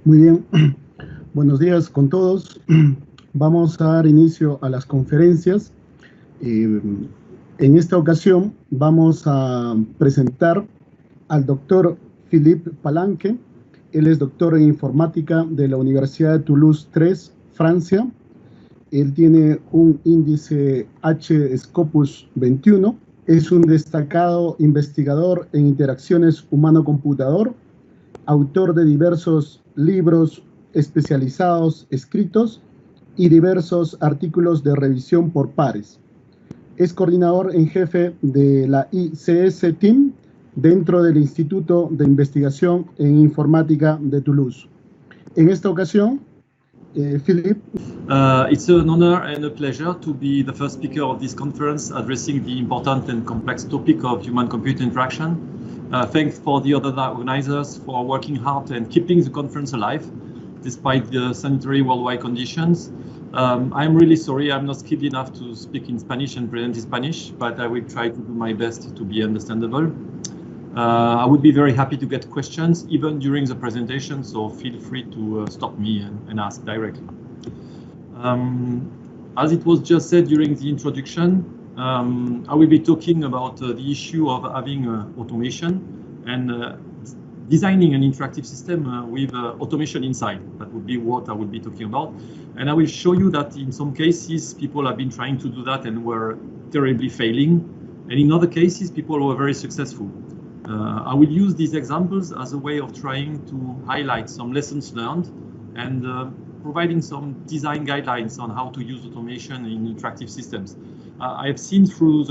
Muy bien, buenos días con todos. Vamos a dar inicio a las conferencias. En esta ocasión vamos a presentar al doctor Philippe Palanque. Él es doctor en informática de la Universidad de Toulouse 3, Francia. Él tiene un índice SCOPUS 21. Es un destacado investigador en interacciones humano-computador, autor de diversos libros especializados, escritos y diversos artículos de revisión por pares. Es coordinador en jefe de la ICS Team dentro del Instituto de Investigación en Informática de Toulouse. En esta ocasión, Philippe. It's an honor and a pleasure to be the first speaker of this conference addressing the important and complex topic of human-computer interaction. Thanks for the other organizers for working hard and keeping the conference alive despite the sanitary worldwide conditions. I'm really sorry I'm not skilled enough to speak in Spanish and present in Spanish, but I will try to do my best to be understandable. I would be very happy to get questions even during the presentation, so feel free to stop me and ask directly. As it was just said during the introduction, I will be talking about the issue of having automation and designing an interactive system with automation inside. That would be what I will be talking about. And I will show you that in some cases, people have been trying to do that and were terribly failing. And in other cases, people were very successful. I will use these examples as a way of trying to highlight some lessons learned and providing some design guidelines on how to use automation in interactive systems. I have seen throughout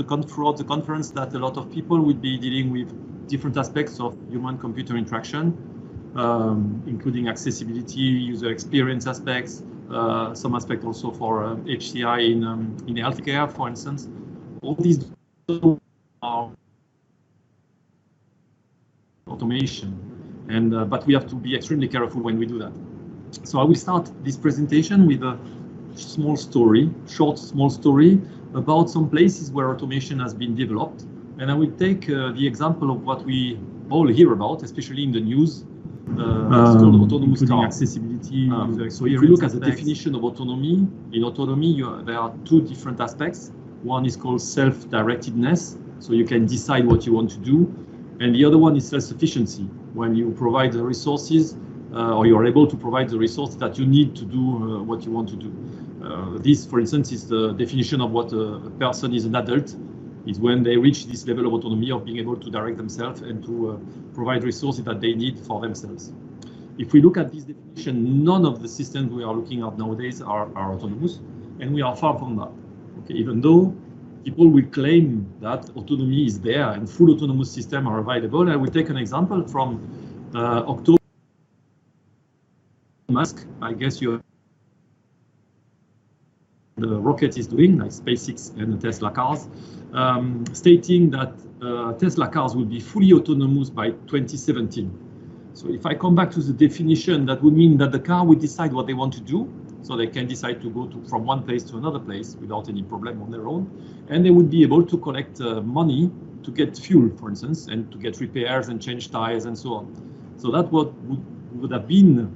the conference that a lot of people will be dealing with different aspects of human-computer interaction, including accessibility, user experience aspects, some aspects also for HCI in healthcare, for instance. All these are automation, and but we have to be extremely careful when we do that. So I will start this presentation with a small story, small story about some places where automation has been developed. And I will take the example of what we all hear about, especially in the news. It's called autonomous car accessibility. So if you look at the definition of autonomy, in autonomy there are two different aspects. One is called self-directedness, so you can decide what you want to do. And the other one is self-sufficiency, when you provide the resources or you're able to provide the resources that you need to do what you want to do. This, for instance, is the definition of what a person is an adult, is when they reach this level of autonomy of being able to direct themselves and to provide resources that they need for themselves. If we look at this definition, none of the systems we are looking at nowadays are autonomous, and we are far from that. Okay, even though people will claim that autonomy is there and full autonomous systems are available. I will take an example from October. Musk, I guess you the rocket is doing, like SpaceX and the Tesla cars, stating that Tesla cars will be fully autonomous by 2017. So if I come back to the definition, that would mean that the car will decide what they want to do. So they can decide to go from one place to another place without any problem on their own. And they would be able to collect money to get fuel, for instance, and to get repairs and change tires and so on. So that what would have been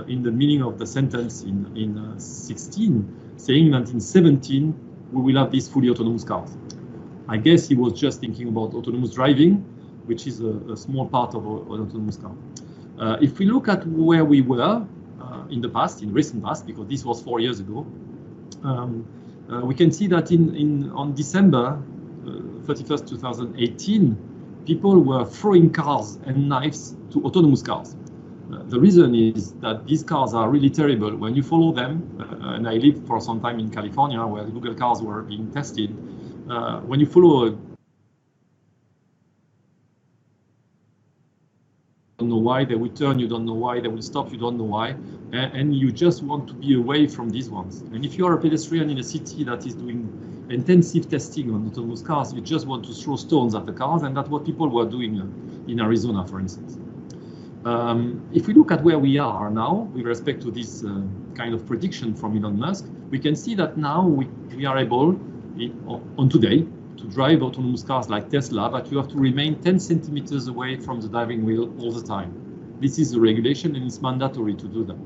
in the meaning of the sentence in 16, saying that in 17, we will have these fully autonomous cars. I guess he was just thinking about autonomous driving, which is a small part of an autonomous car. If we look at where we were, in the past, in recent past, because this was 4 years ago, we can see that on December 31st, 2018, people were throwing cars and knives to autonomous cars. The reason is that these cars are really terrible. When you follow them, and I lived for some time in California where the Google cars were being tested, when you follow don't know why they will turn, you don't know why they will stop, you don't know why, and you just want to be away from these ones. And if you are a pedestrian in a city that is doing intensive testing on autonomous cars, you just want to throw stones at the cars, and that's what people were doing in Arizona, for instance. If we look at where we are now with respect to this kind of prediction from Elon Musk, we can see that now we are able, on today, to drive autonomous cars like Tesla, but you have to remain 10 centimeters away from the driving wheel all the time. This is the regulation, and it's mandatory to do that.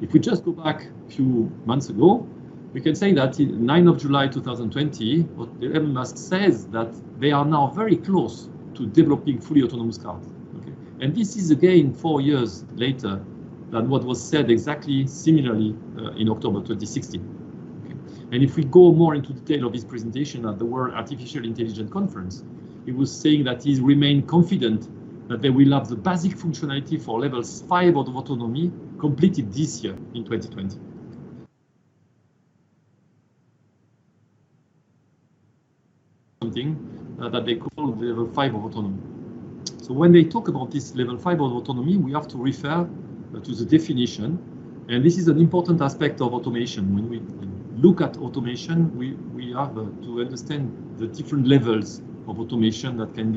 If we just go back a few months ago, we can say that in 9 of July 2020, what Elon Musk says that they are now very close to developing fully autonomous cars. Okay? And this is again 4 years later than what was said exactly similarly in October 2016. Okay? And if we go more into detail of his presentation at the World Artificial Intelligence Conference, he was saying that he remained confident that they will have the basic functionality for level 5 of autonomy completed this year in 2020. Something that they call level 5 of autonomy. So when they talk about this level 5 of autonomy, we have to refer to the definition, and this is an important aspect of automation. When we look at automation, we have to understand the different levels of automation that can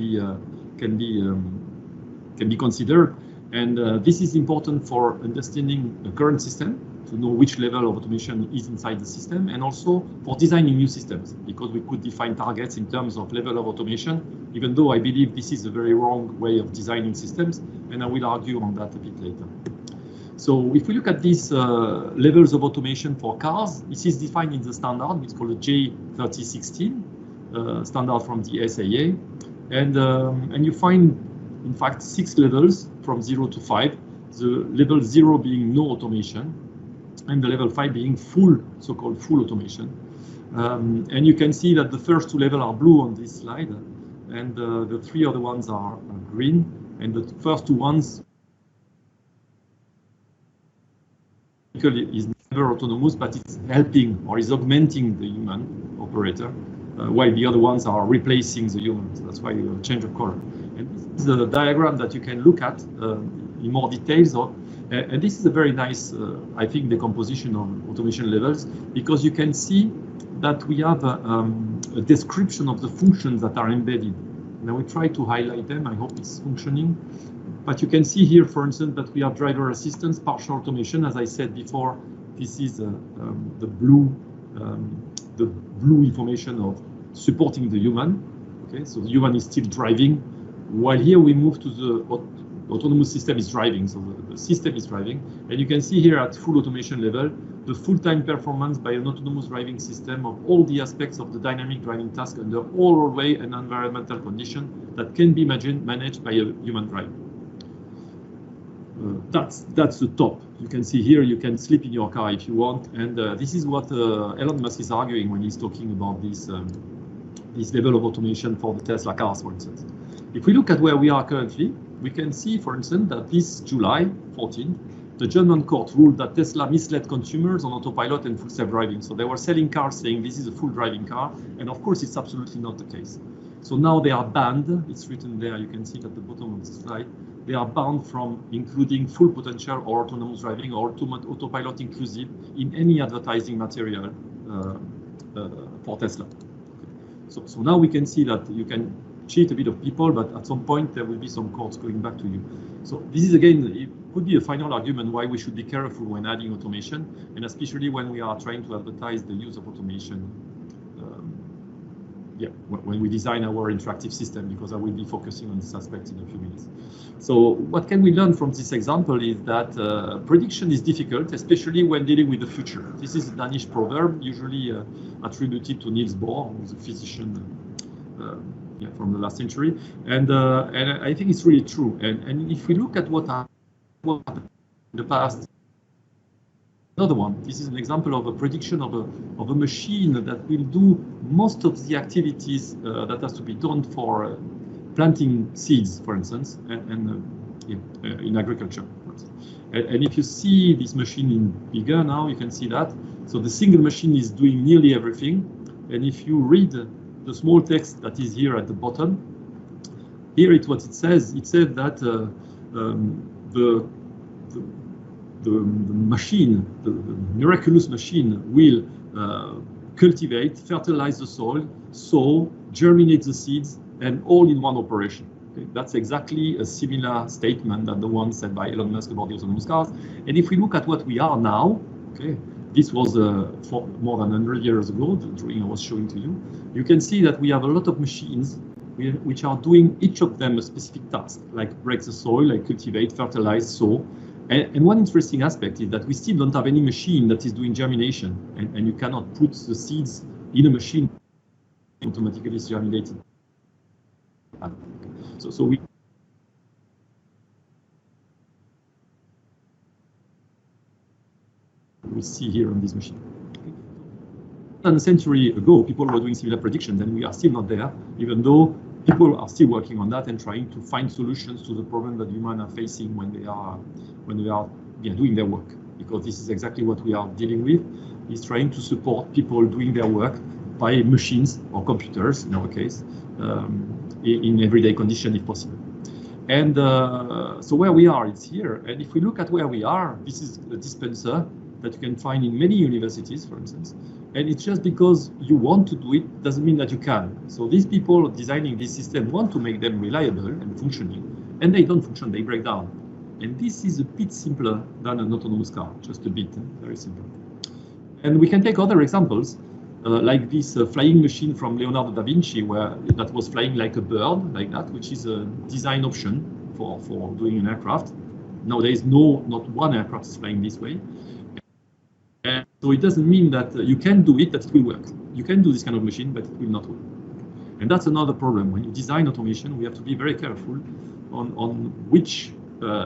be considered, and this is important for understanding the current system, to know which level of automation is inside the system, and also for designing new systems, because we could define targets in terms of level of automation, even though I believe this is a very wrong way of designing systems, and I will argue on that a bit later. So if we look at these levels of automation for cars, this is defined in the standard, it's called a J3016 standard from the SAA, and you find in fact 6 levels from 0 to 5, the level 0 being no automation, and the level 5 being full, so-called full automation. And you can see that the first 2 levels are blue on this slide, and the 3 other ones are green, and the first 2 ones is never autonomous, but it's helping or is augmenting the human operator, while the other ones are replacing the humans. That's why you change of color. And this is a diagram that you can look at in more details of. And this is a very nice, I think, decomposition of automation levels, because you can see that we have a description of the functions that are embedded. Now we try to highlight them. I hope it's functioning. But you can see here, for instance, that we have driver assistance, partial automation. As I said before, this is the blue information of supporting the human. Okay, so the human is still driving, while here we move to the autonomous system is driving, so the system is driving. And you can see here at full automation level, the full-time performance by an autonomous driving system of all the aspects of the dynamic driving task under all roadway and environmental conditions that can be managed by a human driver. That's the top. You can see here, you can sleep in your car if you want. And this is what Elon Musk is arguing when he's talking about this level of automation for the Tesla cars, for instance. If we look at where we are currently, we can see, for instance, that this July 14th, the German court ruled that Tesla misled consumers on autopilot and full self-driving. So they were selling cars saying this is a full driving car, and of course it's absolutely not the case. So now they are banned, it's written there, you can see it at the bottom of the slide, they are banned from including full potential or autonomous driving or autopilot inclusive in any advertising material for Tesla. Okay. So now we can see that you can cheat a bit of people, but at some point there will be some courts going back to you. So this is again, it could be a final argument why we should be careful when adding automation, and especially when we are trying to advertise the use of automation. When we design our interactive system, because I will be focusing on this aspect in a few minutes. So what can we learn from this example is that prediction is difficult, especially when dealing with the future. This is a Danish proverb, usually attributed to Niels Bohr, who is a physician from the last century, and I think it's really true. And if we look at what happened in the past, another one. This is an example of a prediction of a machine that will do most of the activities that has to be done for planting seeds, for instance, and in agriculture. And if you see this machine in bigger now, you can see that. So the single machine is doing nearly everything. And if you read the small text that is here at the bottom, here it's what it says. It said that the machine, the miraculous machine, will cultivate, fertilize the soil, sow, germinate the seeds, and all in one operation. Okay? That's exactly a similar statement than the one said by Elon Musk about the autonomous cars. And if we look at what we are now, okay, this was for more than 100 years ago, the drawing I was showing to you. You can see that we have a lot of machines which are doing each of them a specific task, like break the soil, like cultivate, fertilize, sow. And one interesting aspect is that we still don't have any machine that is doing germination, and you cannot put the seeds in a machine automatically germinated. So we see here on this machine. A century ago, people were doing similar predictions, and we are still not there, even though people are still working on that and trying to find solutions to the problem that humans are facing when they are doing their work. Because this is exactly what we are dealing with, is trying to support people doing their work by machines or computers, in our case, in everyday condition if possible. And so where we are, it's here. And if we look at where we are, this is a dispenser that you can find in many universities, for instance. And it's just because you want to do it doesn't mean that you can. So these people designing this system want to make them reliable and functioning, and they don't function, they break down. And this is a bit simpler than an autonomous car, just a bit, very simple. And we can take other examples, like this flying machine from Leonardo da Vinci, that was flying like a bird, like that, which is a design option for doing an aircraft. Nowadays, not one aircraft is flying this way. And so it doesn't mean that you can do it, that it will work. You can do this kind of machine, but it will not work. And that's another problem. When you design automation, we have to be very careful on which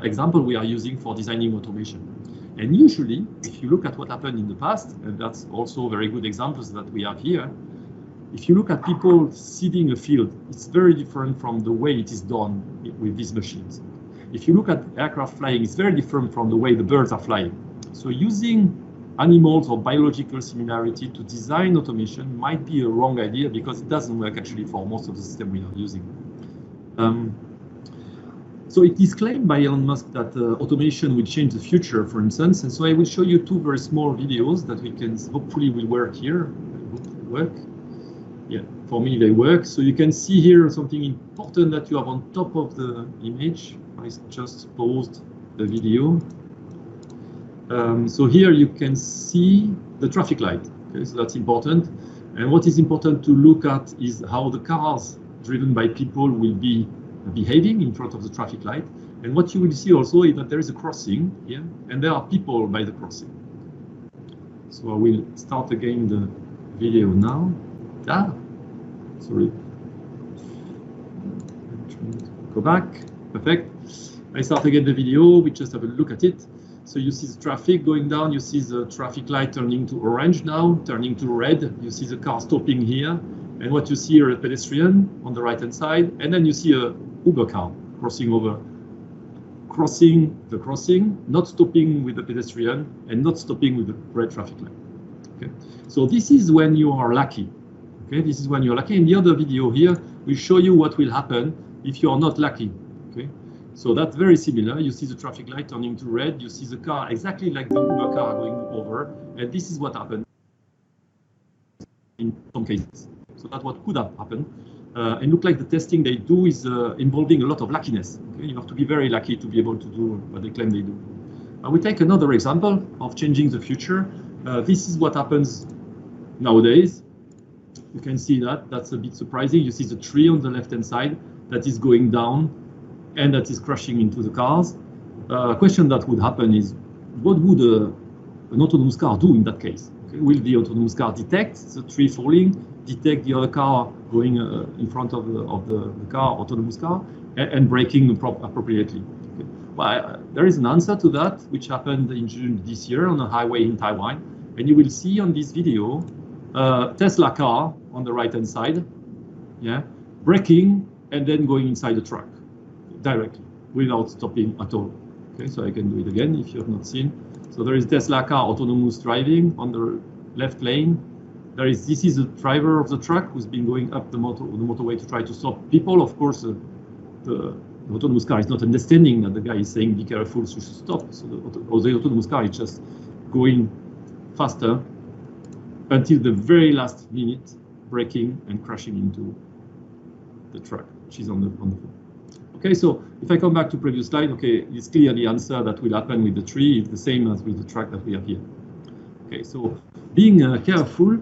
example we are using for designing automation. And usually, if you look at what happened in the past, and that's also very good examples that we have here, if you look at people seeding a field, it's very different from the way it is done with these machines. If you look at aircraft flying, it's very different from the way the birds are flying. So using animals or biological similarity to design automation might be a wrong idea because it doesn't work actually for most of the system we are using. So it is claimed by Elon Musk that automation will change the future, for instance. And so I will show you two very small videos that we can hopefully will work here. Work. Yeah, for me they work. So you can see here something important that you have on top of the image. I just paused the video. So here you can see the traffic light. Okay, so that's important. And what is important to look at is how the cars driven by people will be behaving in front of the traffic light. And what you will see also is that there is a crossing here, and there are people by the crossing. So I will start again the video now. Sorry. Go back. Perfect. I start again the video. We just have a look at it. So you see the traffic going down, you see the traffic light turning to orange now, turning to red. You see the car stopping here. And what you see are a pedestrian on the right-hand side. And then you see a Uber car crossing the crossing, not stopping with the pedestrian and not stopping with the red traffic light. Okay. So this is when you are lucky. Okay, this is when you're lucky. In the other video here, we show you what will happen if you are not lucky. Okay. So that's very similar. You see the traffic light turning to red. You see the car exactly like the Uber car going over. And this is what happened in some cases. So that's what could have happened. And look like the testing they do is involving a lot of luckiness. Okay? You have to be very lucky to be able to do what they claim they do. We take another example of changing the future. This is what happens nowadays. You can see that. That's a bit surprising. You see the tree on the left-hand side that is going down and that is crashing into the cars. A question that would happen is, what would an autonomous car do in that case? Okay, will the autonomous car detect the tree falling, detect the other car going in front of the car, autonomous car, and braking appropriately? Okay. Well, there is an answer to that, which happened in June this year on a highway in Taiwan. And you will see on this video, Tesla car on the right-hand side, yeah, braking and then going inside the truck directly without stopping at all. Okay, so I can do it again if you have not seen. So there is Tesla car autonomous driving on the left lane. This is the driver of the truck who's been going up the motorway to try to stop people. Of course, the autonomous car is not understanding that the guy is saying, be careful, so you should stop. So the autonomous car is just going faster until the very last minute, braking and crashing into the truck, which is on the floor. Okay, so if I come back to previous slide, okay, it's clear the answer that will happen with the tree is the same as with the truck that we have here. Okay, so being careful,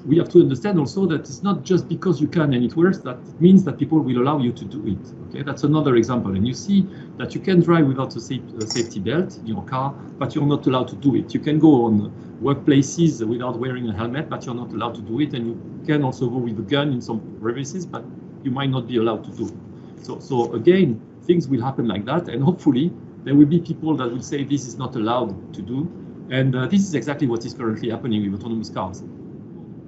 we have to understand also that it's not just because you can and it works that it means that people will allow you to do it. Okay, that's another example. And you see that you can drive without a safety belt in your car, but you're not allowed to do it. You can go on workplaces without wearing a helmet, but you're not allowed to do it. And you can also go with a gun in some premises, but you might not be allowed to do it. So again, things will happen like that, and hopefully there will be people that will say this is not allowed to do. And this is exactly what is currently happening with autonomous cars.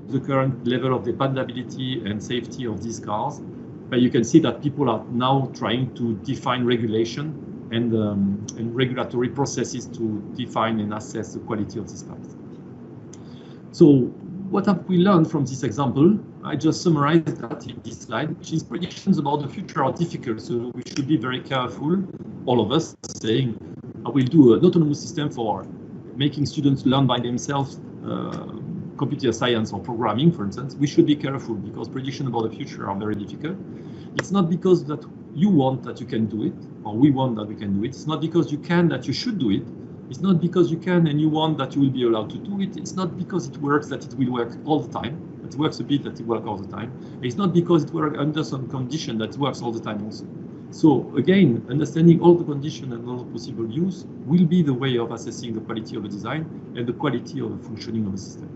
The current level of dependability and safety of these cars, but you can see that people are now trying to define regulation and regulatory processes to define and assess the quality of these cars. So what have we learned from this example? I just summarized that in this slide, which is predictions about the future are difficult, so we should be very careful, all of us, saying, I will do an autonomous system for making students learn by themselves computer science or programming, for instance. We should be careful because predictions about the future are very difficult. It's not because that you want that you can do it, or we want that we can do it. It's not because you can that you should do it. It's not because you can and you want that you will be allowed to do it. It's not because it works that it will work all the time. It works a bit that it works all the time. It's not because it works under some condition that it works all the time also. So again, understanding all the conditions and all the possible use will be the way of assessing the quality of the design and the quality of the functioning of the system.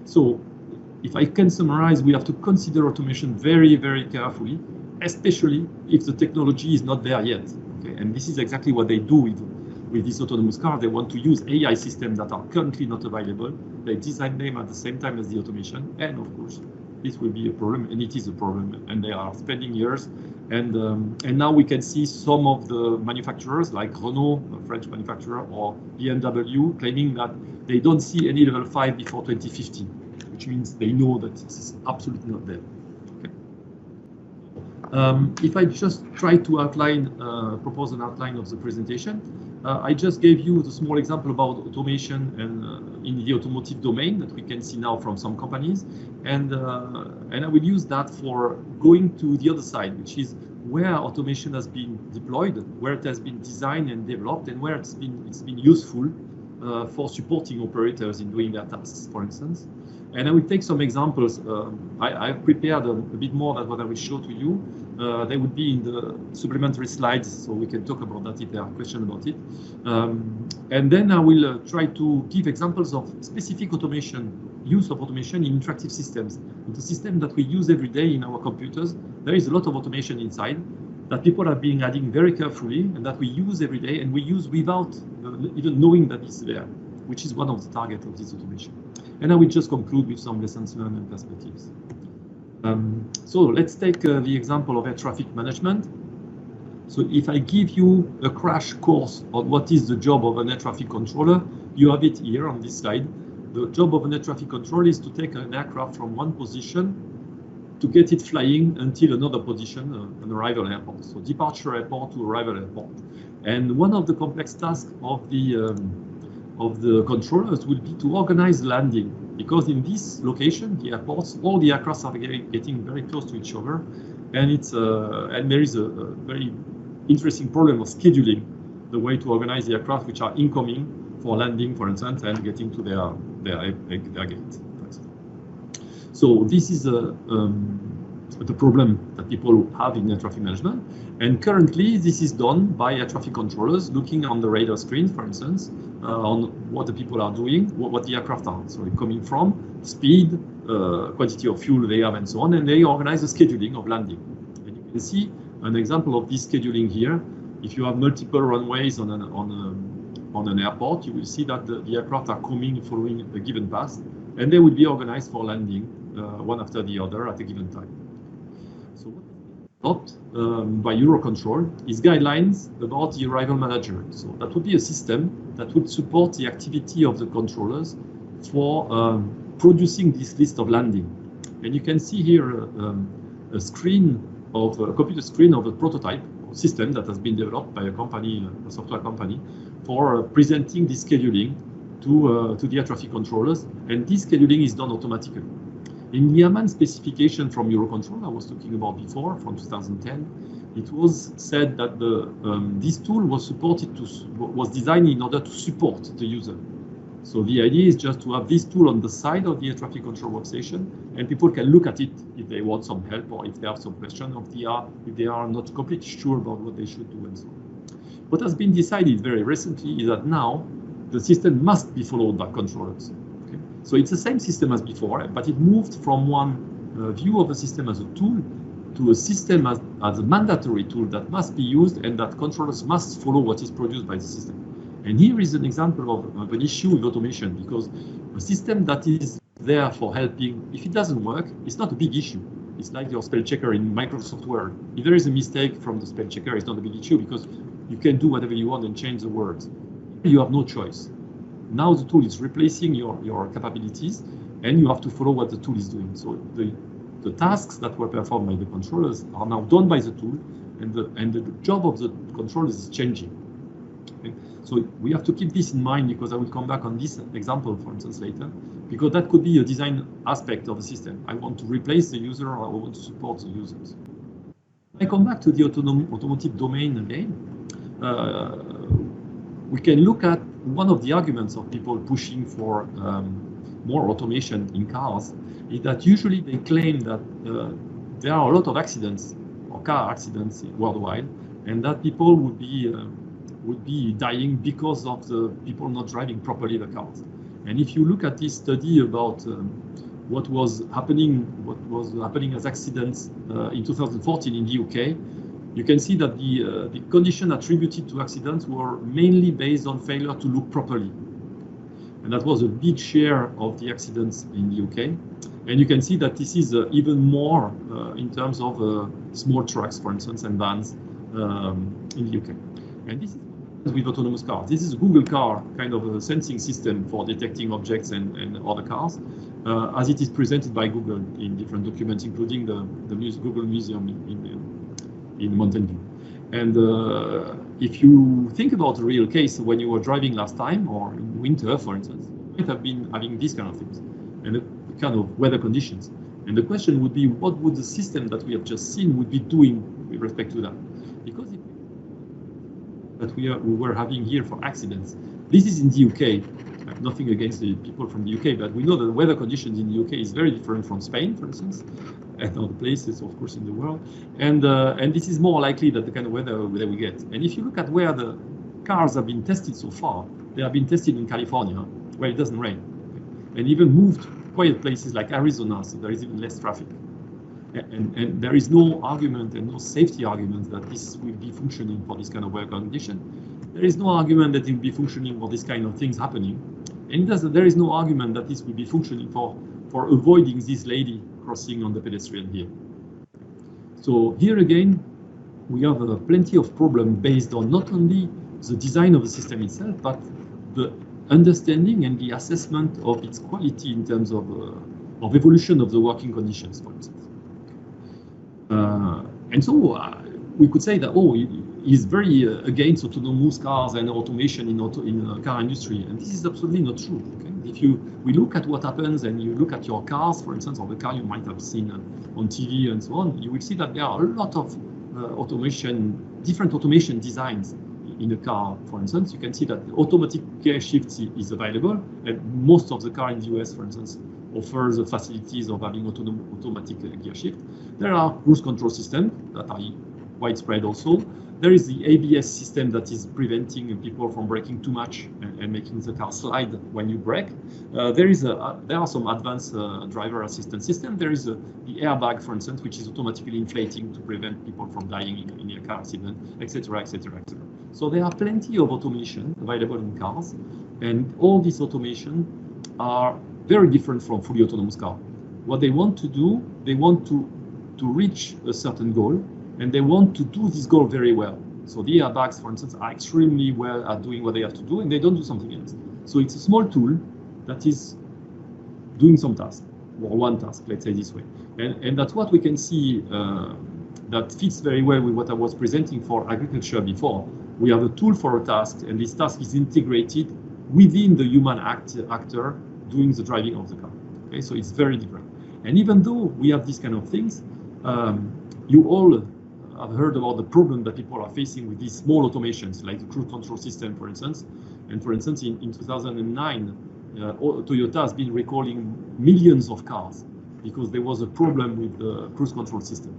So if I can summarize, we have to consider automation very, very carefully, especially if the technology is not there yet. Okay? And this is exactly what they do with this autonomous car. They want to use AI systems that are currently not available. They design them at the same time as the automation. And of course, this will be a problem, and it is a problem. And they are spending years. And now we can see some of the manufacturers like Renault, a French manufacturer, or BMW claiming that they don't see any level 5 before 2050, which means they know that it's absolutely not there. Okay. If I just try to outline, propose an outline of the presentation, I just gave you the small example about automation and in the automotive domain that we can see now from some companies, and I will use that for going to the other side, which is where automation has been deployed, where it has been designed and developed, and where it's been useful for supporting operators in doing their tasks, for instance. And I will take some examples. I've prepared a bit more than what I will show to you. They would be in the supplementary slides, so we can talk about that if there are questions about it. And then I will try to give examples of specific automation, use of automation in interactive systems. In the system that we use every day in our computers, there is a lot of automation inside that people have been adding very carefully and that we use every day, and we use without even knowing that it's there, which is one of the targets of this automation. And I will just conclude with some lessons learned and perspectives. So let's take the example of air traffic management. So if I give you a crash course on what is the job of an air traffic controller, you have it here on this slide. The job of an air traffic controller is to take an aircraft from one position to get it flying until another position, an arrival airport. So departure airport to arrival airport. And one of the complex tasks of the controllers will be to organize landing, because in this location, the airports, all the aircrafts are getting very close to each other, and there is a very interesting problem of scheduling the way to organize the aircraft which are incoming for landing, for instance, and getting to their gate. So this is the problem that people have in air traffic management. And currently, this is done by air traffic controllers looking on the radar screen, for instance, on what the people are doing, what the aircraft are coming from, speed, quantity of fuel they have, and so on, and they organize the scheduling of landing. And you can see an example of this scheduling here. If you have multiple runways on an airport, you will see that the aircraft are coming following a given path, and they will be organized for landing one after the other at a given time. So what is adopted by Eurocontrol is guidelines about the arrival manager. So that would be a system that would support the activity of the controllers for producing this list of landing. And you can see here a screen of a computer screen of a prototype system that has been developed by a company, a software company, for presenting this scheduling to the air traffic controllers, and this scheduling is done automatically. In the Humano specification from Eurocontrol I was talking about before, from 2010, it was said that this tool was designed in order to support the user. So the idea is just to have this tool on the side of the air traffic control workstation, and people can look at it if they want some help or if they have some question, or if they are not completely sure about what they should do and so on. What has been decided very recently is that now the system must be followed by controllers. Okay? So it's the same system as before, but it moved from one view of the system as a tool to a system as a mandatory tool that must be used and that controllers must follow what is produced by the system. And here is an example of an issue with automation, because a system that is there for helping, if it doesn't work, it's not a big issue. It's like your spell checker in Microsoft Word. If there is a mistake from the spell checker, it's not a big issue because you can do whatever you want and change the words. You have no choice. Now the tool is replacing your capabilities, and you have to follow what the tool is doing. So the tasks that were performed by the controllers are now done by the tool, and the job of the controllers is changing. Okay? So we have to keep this in mind, because I will come back on this example, for instance, later, because that could be a design aspect of the system. I want to replace the user, or I want to support the users. I come back to the automotive domain again. We can look at one of the arguments of people pushing for more automation in cars is that usually they claim that there are a lot of accidents or car accidents worldwide, and that people would be dying because of the people not driving properly the cars. And if you look at this study about what was happening as accidents in 2014 in the UK, you can see that the condition attributed to accidents were mainly based on failure to look properly. And that was a big share of the accidents in the UK. And you can see that this is even more in terms of small trucks, for instance, and vans in the UK. And this is with autonomous cars. This is a Google car, kind of a sensing system for detecting objects and other cars, as it is presented by Google in different documents, including the Google Museum in Mountain View. And if you think about a real case, when you were driving last time, or in winter, for instance, you might have been having these kind of things, and the kind of weather conditions. And the question would be, what would the system that we have just seen would be doing with respect to that? Because that we were having here for accidents, this is in the UK. I have nothing against the people from the UK, but we know that the weather conditions in the UK is very different from Spain, for instance, and other places, of course, in the world. And this is more likely that the kind of weather that we get. And if you look at where the cars have been tested so far, they have been tested in California, where it doesn't rain, and even moved to quiet places like Arizona, so there is even less traffic. And there is no argument and no safety argument that this will be functioning for this kind of weather condition. There is no argument that it will be functioning for this kind of things happening. And there is no argument that this will be functioning for avoiding this lady crossing on the pedestrian here. So here again, we have plenty of problems based on not only the design of the system itself, but the understanding and the assessment of its quality in terms of evolution of the working conditions, for instance. And so we could say that, oh, he's very against autonomous cars and automation in the car industry, and this is absolutely not true. Okay? If we look at what happens, and you look at your cars, for instance, or the car you might have seen on TV and so on, you will see that there are a lot of different automation designs in a car. For instance, you can see that automatic gear shift is available, and most of the car in the US, for instance, offers the facilities of having automatic gear shift. There are cruise control systems that are widespread also. There is the ABS system that is preventing people from braking too much and making the car slide when you brake. There are some advanced driver assistance system. There is the airbag, for instance, which is automatically inflating to prevent people from dying in a car accident, etc., etc., etc. So there are plenty of automation available in cars, and all these automation are very different from fully autonomous car. What they want to do, they want to reach a certain goal, and they want to do this goal very well. So the airbags, for instance, are extremely well at doing what they have to do, and they don't do something else. So it's a small tool that is doing some task, or one task, let's say this way. And that's what we can see that fits very well with what I was presenting for agriculture before. We have a tool for a task, and this task is integrated within the human actor doing the driving of the car. Okay, so it's very different. And even though we have these kind of things, you all have heard about the problem that people are facing with these small automations, like the cruise control system, for instance. And for instance, in 2009, Toyota has been recalling millions of cars because there was a problem with the cruise control system.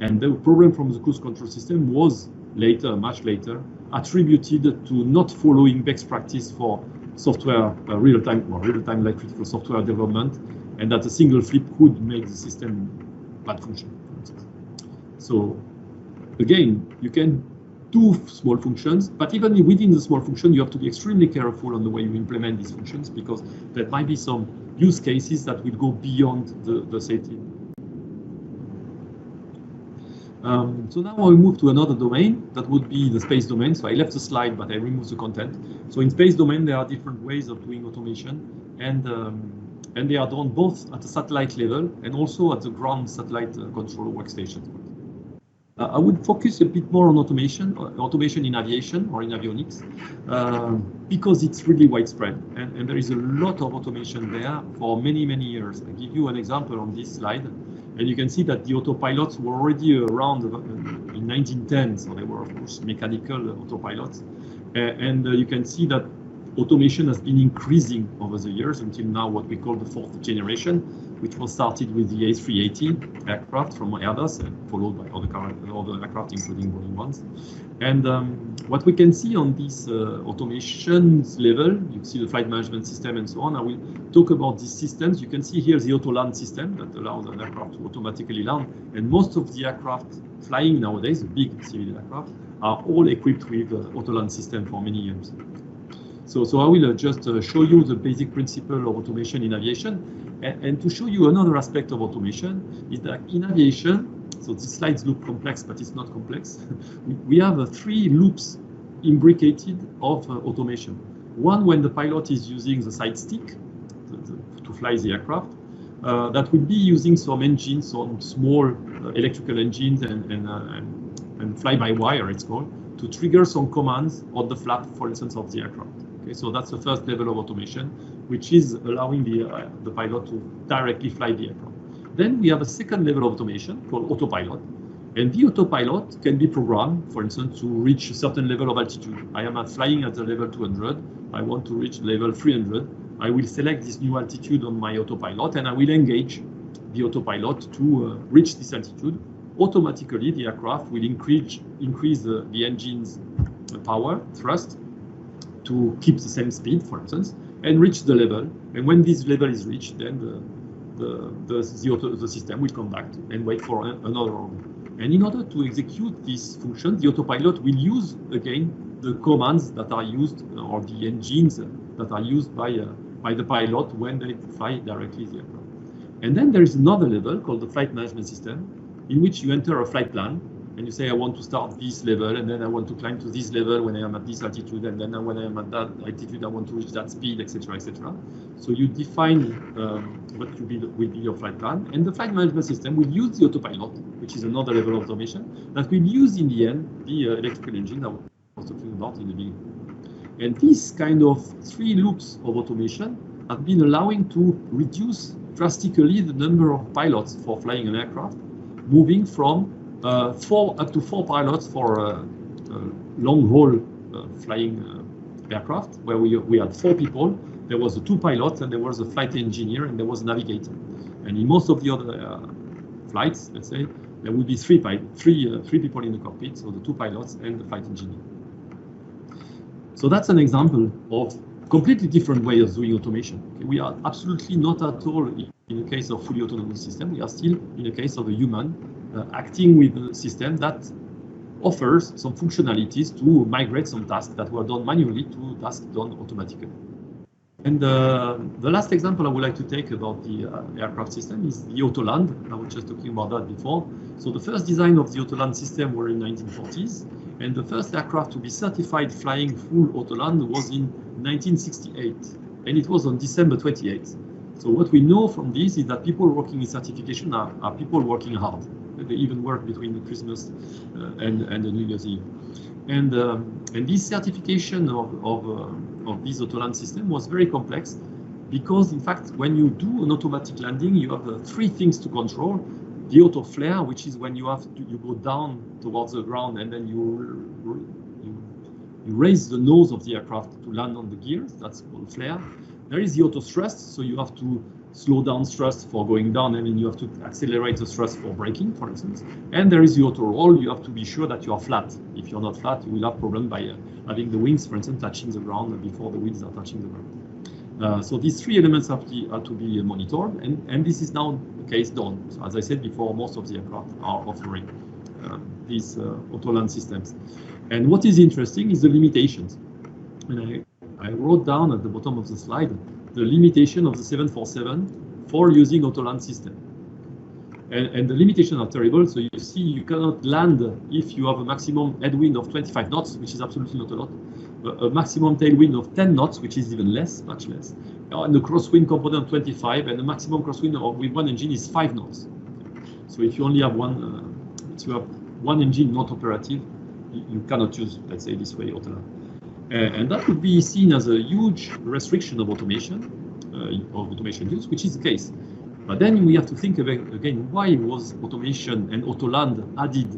And the problem from the cruise control system was later, much later, attributed to not following best practice for software, real-time life critical software development, and that a single flip could make the system malfunction. So again, you can do small functions, but even within the small function, you have to be extremely careful on the way you implement these functions, because there might be some use cases that will go beyond the setting. So now I'll move to another domain, that would be the space domain. So I left the slide, but I removed the content. So in space domain, there are different ways of doing automation, and they are done both at the satellite level and also at the ground satellite control workstation. I would focus a bit more on automation in aviation or in avionics, because it's really widespread, and there is a lot of automation there for many, many years. I give you an example on this slide, and you can see that the autopilots were already around in 1910, so they were, of course, mechanical autopilots, and you can see that automation has been increasing over the years until now what we call the fourth generation, which was started with the A380 aircraft from Airbus and followed by other aircraft, including Boeing ones. And what we can see on this automation level, you see the flight management system and so on. I will talk about these systems. You can see here the auto-land system that allows an aircraft to automatically land. And most of the aircraft flying nowadays, the big civil aircraft, are all equipped with auto-land system for many years. So I will just show you the basic principle of automation in aviation. And to show you another aspect of automation is that in aviation, so these slides look complex, but it's not complex. We have 3 loops imbricated of automation. One, when the pilot is using the side stick to fly the aircraft, that will be using some engines, some small electrical engines and fly-by-wire, it's called, to trigger some commands on the flap, for instance, of the aircraft. Okay, so that's the first level of automation, which is allowing the pilot to directly fly the aircraft. Then we have a second level of automation called autopilot. And the autopilot can be programmed, for instance, to reach a certain level of altitude. I am flying at the level 200. I want to reach level 300. I will select this new altitude on my autopilot, and I will engage the autopilot to reach this altitude. Automatically, the aircraft will increase the engine's power, thrust, to keep the same speed, for instance, and reach the level. And when this level is reached, then the system will come back and wait for another order. And in order to execute this function, the autopilot will use, again, the commands that are used, or the engines that are used by the pilot when they fly directly the aircraft. And then there is another level called the flight management system, in which you enter a flight plan, and you say, I want to start this level, and then I want to climb to this level when I am at this altitude, and then when I am at that altitude, I want to reach that speed, etc., etc. So you define what will be your flight plan, and the flight management system will use the autopilot, which is another level of automation, that will use in the end the electrical engine that I was talking about in the beginning. And these kind of 3 loops of automation have been allowing to reduce drastically the number of pilots for flying an aircraft, moving from 4 up to 4 pilots for long-haul flying aircraft, where we had 4 people. There was 2 pilots, and there was a flight engineer, and there was a navigator. And in most of the other flights, let's say, there would be 3 people in the cockpit, so the 2 pilots and the flight engineer. So that's an example of completely different way of doing automation. Okay, we are absolutely not at all in the case of fully autonomous system. We are still in the case of a human acting with a system that offers some functionalities to migrate some tasks that were done manually to tasks done automatically. And the last example I would like to take about the aircraft system is the Autoland. I was just talking about that before. So the first design of the Autoland system were in 1940s, and the first aircraft to be certified flying full Autoland was in 1968, and it was on December 28th. So what we know from this is that people working in certification are people working hard. They even work between the Christmas and the New Year's Eve. And this certification of this Autoland system was very complex, because in fact, when you do an automatic landing, you have 3 things to control. The auto flare, which is when you go down towards the ground, and then you raise the nose of the aircraft to land on the gears. That's called flare. there is the auto thrust, so you have to slow down thrust for going down, and then you have to accelerate the thrust for braking, for instance. And there is the auto roll. You have to be sure that you are flat. If you're not flat, you will have problem by having the wings, for instance, touching the ground before the wheels are touching the ground. So these three elements have to be monitored, and this is now the case done. So as I said before, most of the aircraft are offering these auto-land systems. And what is interesting is the limitations. And I wrote down at the bottom of the slide the limitation of the 747 for using auto-land system. And the limitations are terrible. So you see, you cannot land if you have a maximum headwind of 25 knots, which is absolutely not a lot. A maximum tailwind of 10 knots, which is even less, much less. And the crosswind component of 25, and the maximum crosswind with one engine is 5 knots. So if you only have one engine not operative, you cannot use, let's say this way, auto-land. And that would be seen as a huge restriction of automation use, which is the case. But then we have to think again, why was automation and auto-land added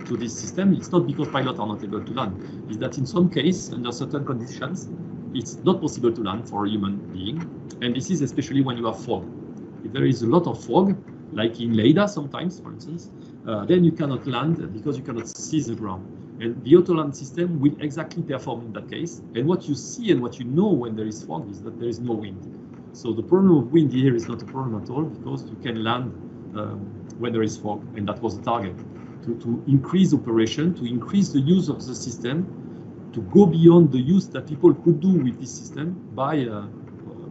to this system? It's not because pilots are not able to land. It's that in some cases, under certain conditions, it's not possible to land for a human being. And this is especially when you have fog. If there is a lot of fog, like in Lleida sometimes, for instance, then you cannot land because you cannot see the ground. And the auto-land system will exactly perform in that case. And what you see and what you know when there is fog is that there is no wind. So the problem of wind here is not a problem at all, because you can land when there is fog, and that was the target. To increase operation, to increase the use of the system, to go beyond the use that people could do with this system by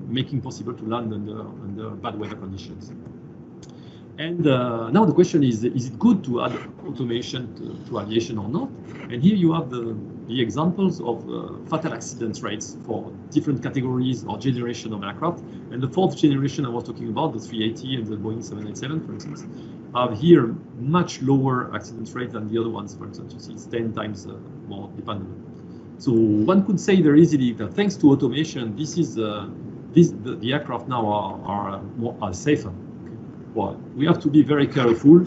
making possible to land under bad weather conditions. And now the question is it good to add automation to aviation or not? And here you have the examples of fatal accident rates for different categories or generation of aircraft. And the fourth generation I was talking about, the 380 and the Boeing 787, for instance, have here much lower accident rate than the other ones, for instance. You see it's 10 times more dependable. So one could say very easily that thanks to automation, the aircraft now are safer. Well, we have to be very careful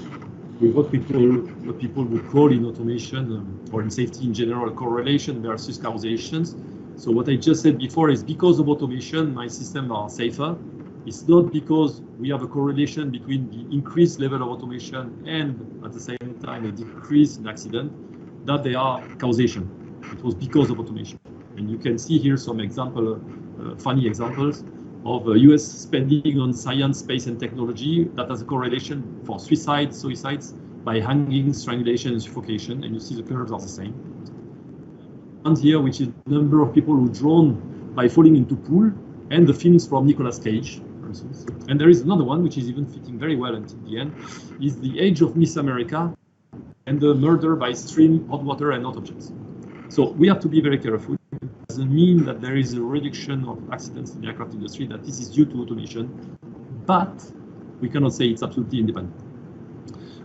with what people would call in automation or in safety in general, correlation versus causations. So what I just said before is because of automation, my systems are safer. It's not because we have a correlation between the increased level of automation and at the same time a decrease in accident that they are causation. It was because of automation. And you can see here some funny examples of US spending on science, space, and technology that has a correlation for suicides by hanging, strangulation, and suffocation. And you see the curves are the same. And here, which is the number of people who drowned by falling into pool, and the films from Nicolas Cage, for instance. And there is another one, which is even fitting very well until the end, is the age of Miss America and the murder by extreme hot water and hot objects. So we have to be very careful. It doesn't mean that there is a reduction of accidents in the aircraft industry, that this is due to automation, but we cannot say it's absolutely independent.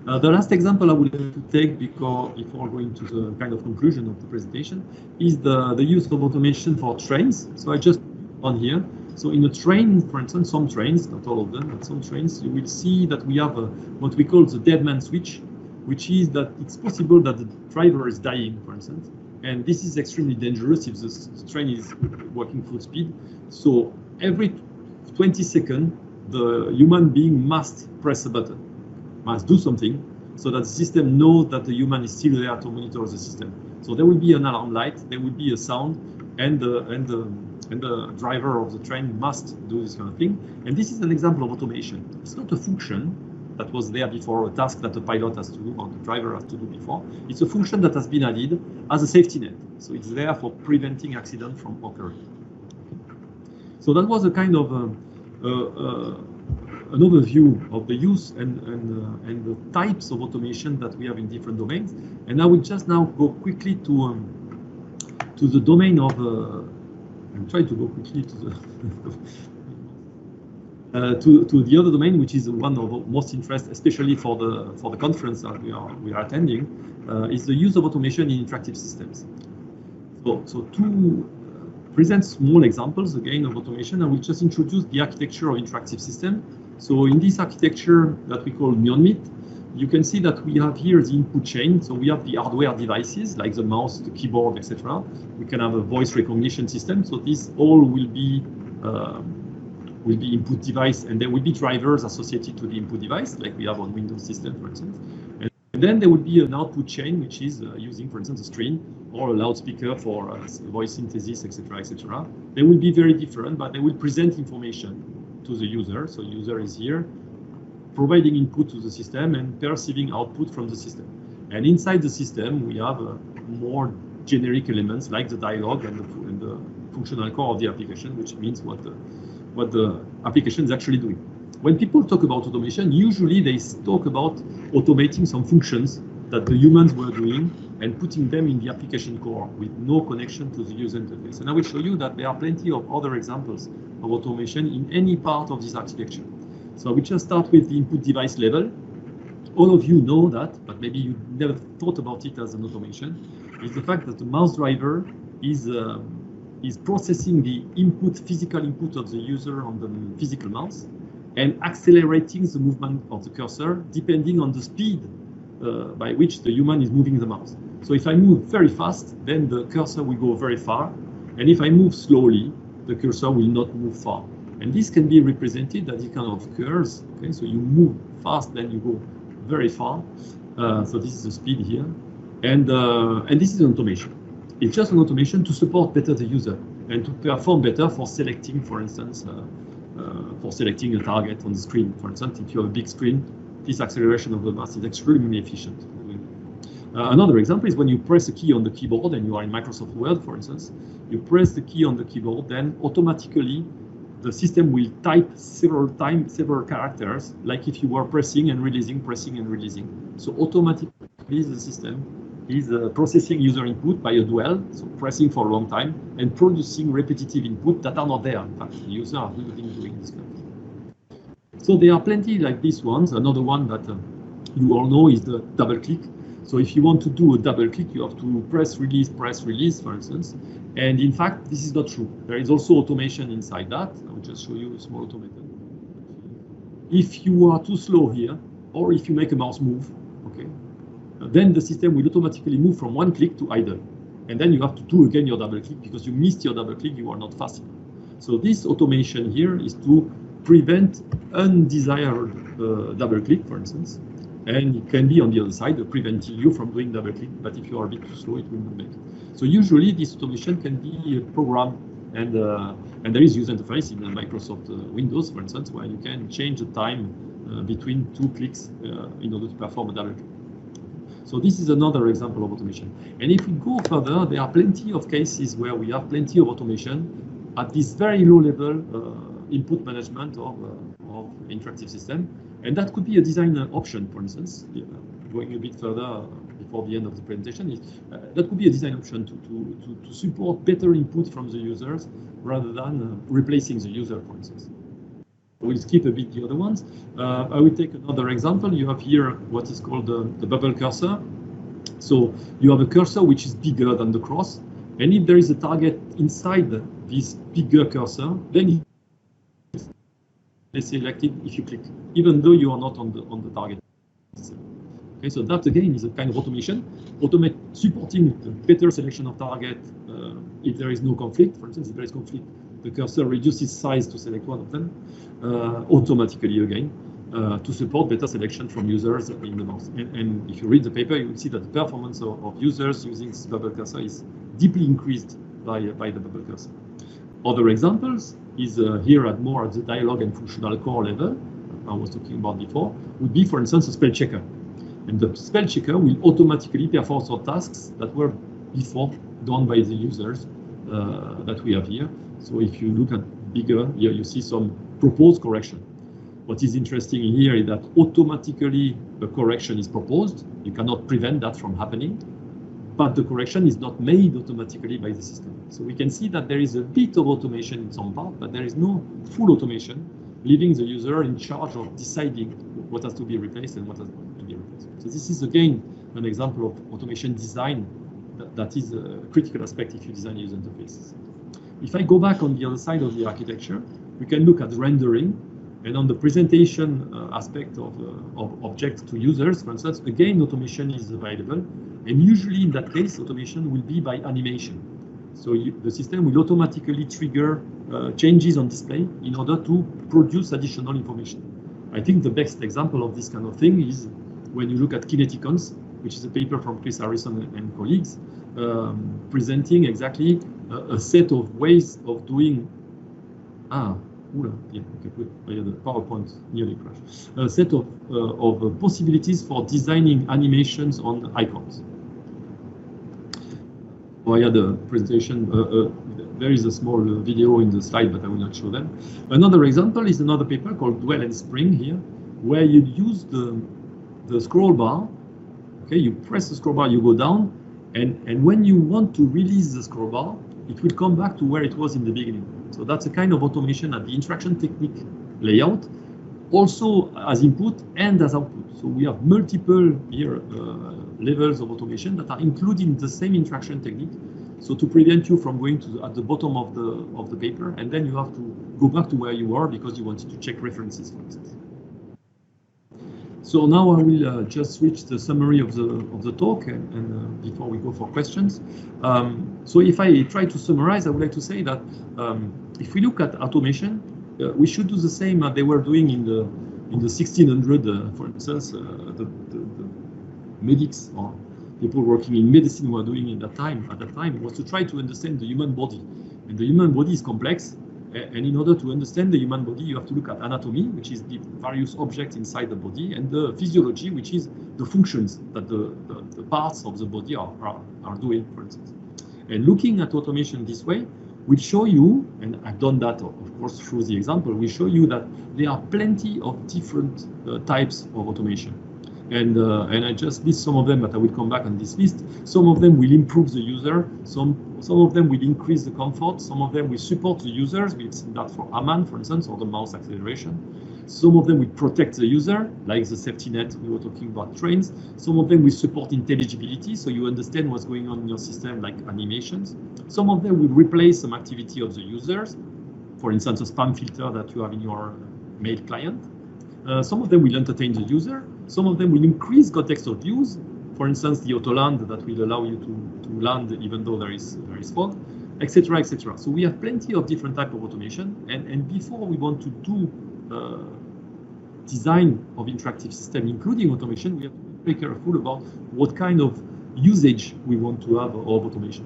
The last example I would like to take before going to the kind of conclusion of the presentation is the use of automation for trains. So I just on here. So in a train, for instance, some trains, not all of them, but some trains, you will see that we have what we call the dead man switch, which is that it's possible that the driver is dying, for instance. And this is extremely dangerous if the train is working full speed. So every 20 seconds, the human being must press a button, must do something, so that the system knows that the human is still there to monitor the system. So there will be an alarm light, there will be a sound, and the driver of the train must do this kind of thing. And this is an example of automation. It's not a function that was there before, a task that the pilot has to do or the driver has to do before. It's a function that has been added as a safety net. So it's there for preventing accident from occurring. So that was a kind of an overview of the use and the types of automation that we have in different domains. And I will just now go quickly to the domain of. I'm trying to go quickly to the to the other domain, which is one of most interest, especially for the conference that we are attending, is the use of automation in interactive systems. So to present small examples again of automation, I will just introduce the architecture of interactive system. So in this architecture that we call NeonMeet, you can see that we have here the input chain. So we have the hardware devices like the mouse, the keyboard, etc. We can have a voice recognition system. So this all will be input device, and there will be drivers associated to the input device, like we have on Windows system, for instance. And then there will be an output chain, which is using, for instance, a screen or a loudspeaker for voice synthesis, etc., etc. They will be very different, but they will present information to the user. So user is here, providing input to the system and perceiving output from the system. And inside the system, we have more generic elements like the dialogue and the functional core of the application, which means what the application is actually doing. When people talk about automation, usually they talk about automating some functions that the humans were doing and putting them in the application core with no connection to the user interface. And I will show you that there are plenty of other examples of automation in any part of this architecture. So I will just start with the input device level. All of you know that, but maybe you never thought about it as an automation, is the fact that the mouse driver is processing the input, physical input of the user on the physical mouse, and accelerating the movement of the cursor depending on the speed by which the human is moving the mouse. So if I move very fast, then the cursor will go very far. And if I move slowly, the cursor will not move far. And this can be represented as kind of curves. Okay, so you move fast, then you go very far. So this is the speed here. And this is an automation. It's just an automation to support better the user and to perform better for selecting, for instance, for selecting a target on the screen. For instance, if you have a big screen, this acceleration of the mouse is extremely efficient. Another example is when you press a key on the keyboard and you are in Microsoft Word, for instance, you press the key on the keyboard, then automatically the system will type several characters, like if you were pressing and releasing. So automatically the system is processing user input by a dual, so pressing for a long time, and producing repetitive input that are not there. In fact, the user are doing this kind of thing. So there are plenty like these ones. Another one that you all know is the double click. So if you want to do a double click, you have to press release, for instance. And in fact, this is not true. There is also automation inside that. I will just show you a small automation. If you are too slow here, or if you make a mouse move, okay, then the system will automatically move from one click to idle. And then you have to do again your double click because you missed your double click, you are not fast enough. So this automation here is to prevent undesired double click, for instance. And it can be on the other side, preventing you from doing double click, but if you are a bit too slow, it will not make it. So usually this automation can be programmed, and there is user interface in Microsoft Windows, for instance, where you can change the time between two clicks in order to perform a double click. So this is another example of automation. And if we go further, there are plenty of cases where we have plenty of automation at this very low level input management of interactive system. And that could be a design option, for instance, going a bit further before the end of the presentation. That could be a design option to support better input from the users rather than replacing the user, for instance. We'll skip a bit the other ones. I will take another example. You have here what is called the bubble cursor. So you have a cursor which is bigger than the cross. And if there is a target inside this bigger cursor, then it's selected if you click, even though you are not on the target. Okay, so that again is a kind of automation, supporting the better selection of target if there is no conflict. For instance, if there is conflict, the cursor reduces size to select one of them automatically again to support better selection from users in the mouse. And if you read the paper, you will see that the performance of users using this bubble cursor is deeply increased by the bubble cursor. Other examples is here at the dialogue and functional core level I was talking about before, would be, for instance, a spell checker. And the spell checker will automatically perform some tasks that were before done by the users that we have here. So if you look at bigger, here you see some proposed correction. What is interesting here is that automatically a correction is proposed. You cannot prevent that from happening, but the correction is not made automatically by the system. So we can see that there is a bit of automation in some part, but there is no full automation, leaving the user in charge of deciding what has to be replaced and what has to be replaced. So this is again an example of automation design that is a critical aspect if you design user interfaces. If I go back on the other side of the architecture, we can look at the rendering, and on the presentation aspect of objects to users, for instance, again, automation is available. And usually in that case, automation will be by animation. So the system will automatically trigger changes on display in order to produce additional information. I think the best example of this kind of thing is when you look at Kineticons, which is a paper from Chris Harrison and colleagues, presenting exactly a set of ways of doing. Yeah, okay, good. The PowerPoint nearly crashed. A set of possibilities for designing animations on icons. Via the presentation, there is a small video in the slide, but I will not show them. Another example is another paper called Dwell and Spring here, where you use the scroll bar. Okay, you press the scroll bar, you go down, and when you want to release the scroll bar, it will come back to where it was in the beginning. So that's a kind of automation at the interaction technique layout, also as input and as output. So we have multiple here levels of automation that are including the same interaction technique. So to prevent you from going to at the bottom of the paper, and then you have to go back to where you are because you wanted to check references, for instance. So now I will just switch the summary of the talk, and before we go for questions. So if I try to summarize, I would like to say that if we look at automation, we should do the same that they were doing in the 1600, for instance, the medics or people working in medicine were doing at that time was to try to understand the human body. And the human body is complex. And in order to understand the human body, you have to look at anatomy, which is the various objects inside the body, and the physiology, which is the functions that the parts of the body are doing, for instance. And looking at automation this way will show you, and I've done that, of course, through the example, will show you that there are plenty of different types of automation. And I just list some of them, but I will come back on this list. Some of them will improve the user. Some of them will increase the comfort. Some of them will support the users. We've seen that for Aman, for instance, or the mouse acceleration. Some of them will protect the user, like the safety net we were talking about trains. Some of them will support intelligibility, so you understand what's going on in your system, like animations. Some of them will replace some activity of the users, for instance, a spam filter that you have in your mail client. Some of them will entertain the user. Some of them will increase context of use. For instance, the auto land that will allow you to land even though there is fog, etc., etc. So we have plenty of different types of automation. And before we want to do design of interactive system, including automation, we have to be very careful about what kind of usage we want to have of automation.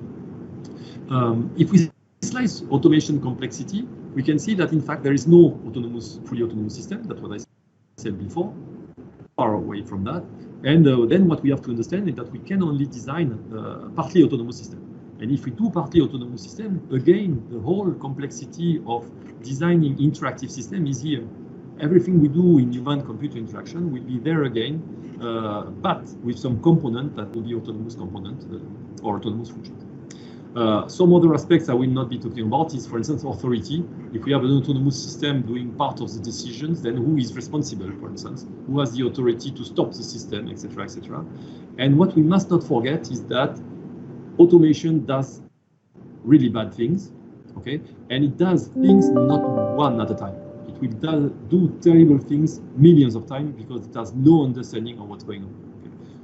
If we slice automation complexity, we can see that in fact there is no fully autonomous system. That's what I said before, far away from that. And then what we have to understand is that we can only design partly autonomous system. And if we do partly autonomous system, again, the whole complexity of designing interactive system is here. Everything we do in human-computer interaction will be there again, but with some component that will be autonomous component or autonomous function. Some other aspects I will not be talking about is, for instance, authority. If we have an autonomous system doing part of the decisions, then who is responsible, for instance? Who has the authority to stop the system, etc., etc. And what we must not forget is that automation does really bad things, okay? And it does things not one at a time. It will do terrible things millions of times because it has no understanding of what's going on.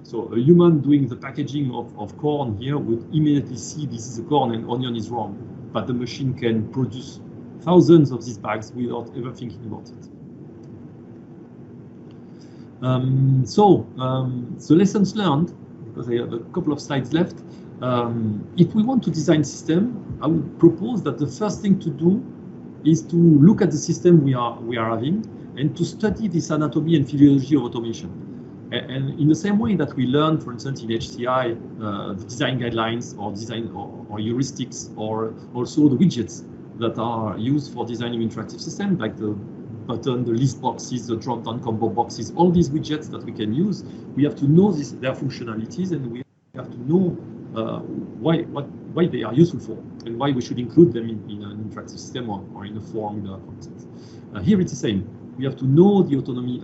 So a human doing the packaging of corn here would immediately see this is a corn and onion is wrong, but the machine can produce thousands of these bags without ever thinking about it. So lessons learned, because I have a couple of slides left. If we want to design system, I would propose that the first thing to do is to look at the system we are having and to study this anatomy and physiology of automation. And in the same way that we learn, for instance, in HCI, the design guidelines or design or heuristics, or also the widgets that are used for designing interactive systems, like the button, the list boxes, the drop-down combo boxes, all these widgets that we can use, we have to know their functionalities, and we have to know why they are useful for, and why we should include them in an interactive system or in a formula, for instance. Here it's the same. We have to know the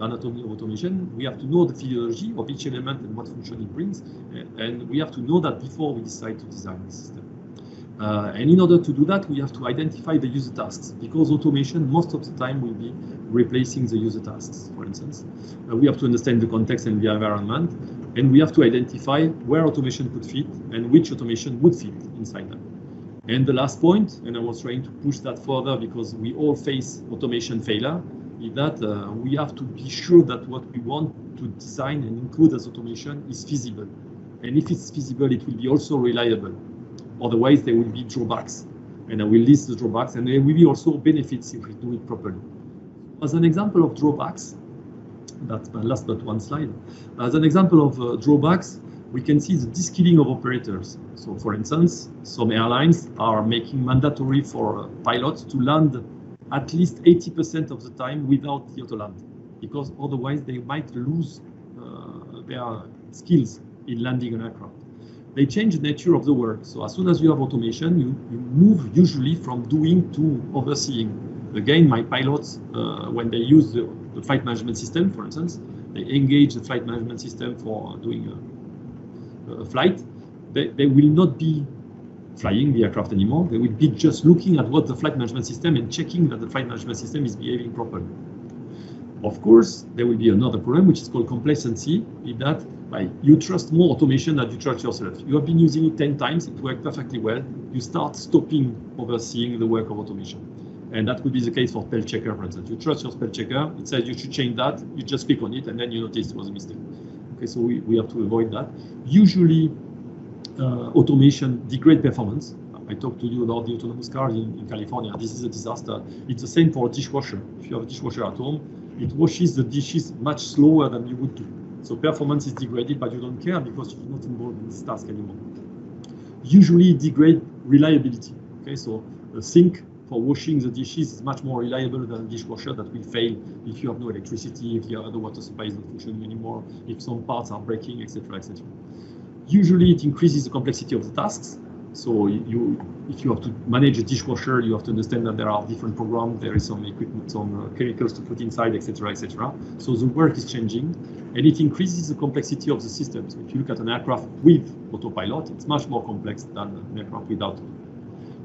anatomy of automation. We have to know the physiology of each element and what function it brings. And we have to know that before we decide to design the system. And in order to do that, we have to identify the user tasks, because automation most of the time will be replacing the user tasks, for instance. We have to understand the context and the environment. And we have to identify where automation could fit and which automation would fit inside them. And the last point, and I was trying to push that further because we all face automation failure, is that we have to be sure that what we want to design and include as automation is feasible. And if it's feasible, it will be also reliable. Otherwise, there will be drawbacks. And I will list the drawbacks, and there will be also benefits if we do it properly. As an example of drawbacks, that's my last but one slide. As an example of drawbacks, we can see the de-skilling of operators. So for instance, some airlines are making mandatory for pilots to land at least 80% of the time without the auto land, because otherwise they might lose their skills in landing an aircraft. They change the nature of the work. So as soon as you have automation, you move usually from doing to overseeing. Again, my pilots, when they use the flight management system, for instance, they engage the flight management system for doing a flight, they will not be flying the aircraft anymore. They will be just looking at what the flight management system and checking that the flight management system is behaving properly. Of course, there will be another problem, which is called complacency, in that you trust more automation than you trust yourself. You have been using it 10 times, it worked perfectly well. You start stopping overseeing the work of automation. And that could be the case for spell checker, for instance. You trust your spell checker, it says you should change that, you just click on it, and then you notice it was a mistake. Okay, so we have to avoid that. Usually, automation degrades performance. I talked to you about the autonomous cars in California. This is a disaster. It's the same for a dishwasher. If you have a dishwasher at home, it washes the dishes much slower than you would do. So performance is degraded, but you don't care because you're not involved in this task anymore. Usually, it degrades reliability. Okay, so a sink for washing the dishes is much more reliable than a dishwasher that will fail if you have no electricity, if the other water supply is not functioning anymore, if some parts are breaking, etc., etc. Usually, it increases the complexity of the tasks. So if you have to manage a dishwasher, you have to understand that there are different programs, there is some equipment, some chemicals to put inside, etc., etc. So the work is changing, and it increases the complexity of the system. So if you look at an aircraft with autopilot, it's much more complex than an aircraft without.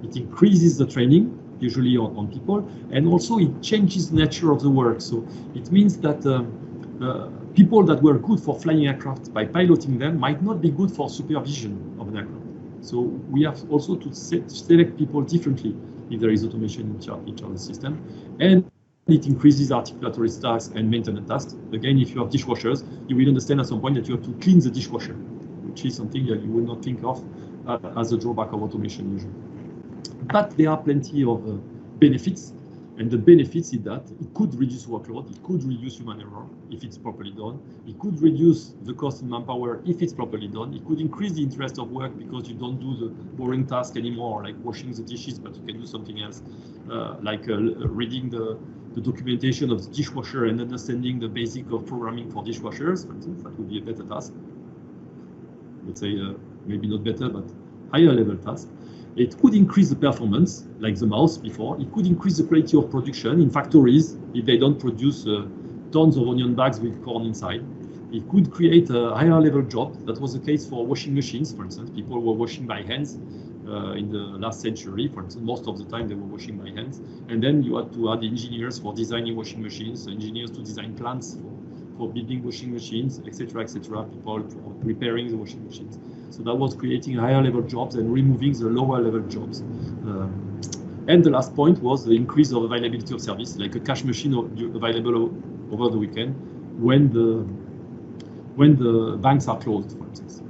It increases the training, usually on people, and also it changes the nature of the work. So it means that people that were good for flying aircraft by piloting them might not be good for supervision of an aircraft. So we have also to select people differently if there is automation in each of the system. And it increases articulatory tasks and maintenance tasks. Again, if you have dishwashers, you will understand at some point that you have to clean the dishwasher, which is something that you will not think of as a drawback of automation usually. But there are plenty of benefits, and the benefits is that it could reduce workload, it could reduce human error if it's properly done, it could reduce the cost in manpower if it's properly done, it could increase the interest of work because you don't do the boring task anymore, like washing the dishes, but you can do something else, like reading the documentation of the dishwasher and understanding the basic of programming for dishwashers, for instance. That would be a better task. Let's say maybe not better, but higher level task. It could increase the performance, like the mouse before. It could increase the quality of production in factories if they don't produce tons of onion bags with corn inside. It could create a higher level job. That was the case for washing machines, for instance. People were washing by hands in the last century, for instance. Most of the time they were washing by hands. And then you had to add engineers for designing washing machines, engineers to design plants for building washing machines, etc., people for repairing the washing machines. So that was creating higher level jobs and removing the lower level jobs. And the last point was the increase of availability of service, like a cash machine available over the weekend when the banks are closed, for instance.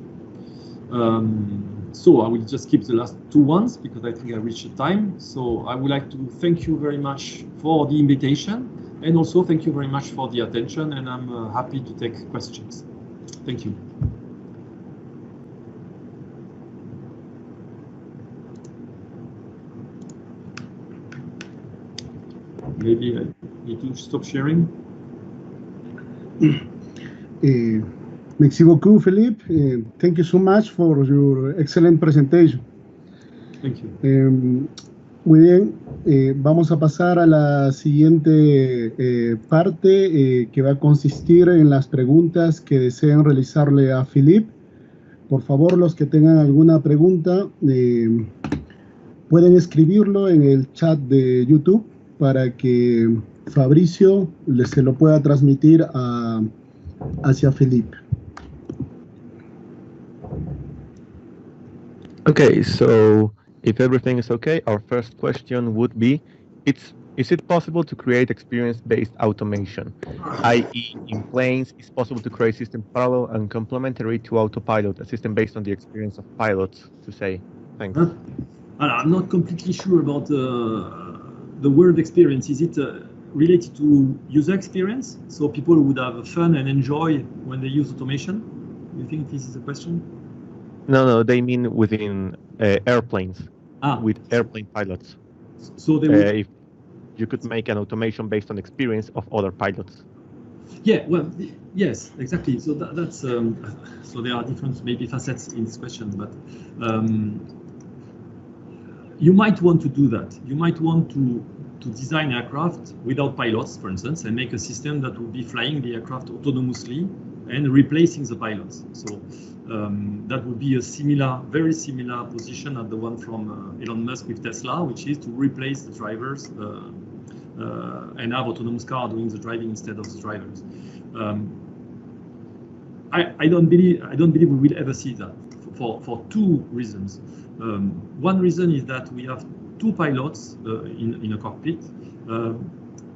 So I will just keep the last two ones because I think I reached the time. So I would like to thank you very much for the invitation, and also thank you very much for the attention, and I'm happy to take questions. Thank you. Maybe I need to stop sharing. Merci beaucoup, Philippe. Thank you so much for your excellent presentation. Thank you. Muy bien, vamos a pasar a la siguiente parte que va a consistir en las preguntas que desean realizarle a Philippe. Por favor, los que tengan alguna pregunta pueden escribirlo en el chat de YouTube para que Fabricio se lo pueda transmitir hacia Philippe. Okay, so If everything is okay, our first question would be, is it possible to create experience-based automation? I.e., in planes, it's possible to create system parallel and complementary to autopilot, a system based on the experience of pilots, to say. Thanks. I'm not completely sure about the word experience. Is it related to user experience? So people would have fun and enjoy when they use automation? You think this is a question? No, they mean within airplanes, with airplane pilots. So they would... if you could make an automation based on experience of other pilots. Yeah, well, yes, exactly. So that's so there are different maybe facets in this question, but you might want to do that. You might want to design aircraft without pilots, for instance, and make a system that will be flying the aircraft autonomously and replacing the pilots. So that would be a similar, very similar position at the one from Elon Musk with Tesla, which is to replace the drivers and have autonomous car doing the driving instead of the drivers. I don't believe we will ever see that for two reasons. One reason is that we have two pilots in a cockpit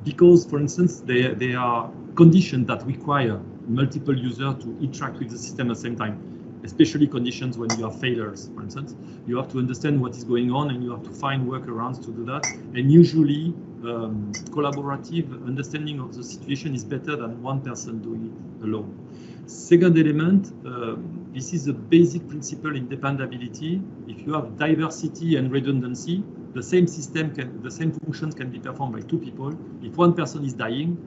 because, for instance, they are conditions that require multiple users to interact with the system at the same time, especially conditions when you have failures, for instance. You have to understand what is going on and you have to find workarounds to do that. And usually, collaborative understanding of the situation is better than one person doing it alone. Second element, this is a basic principle in dependability. If you have diversity and redundancy, the same system the same functions can be performed by two people. If one person is dying,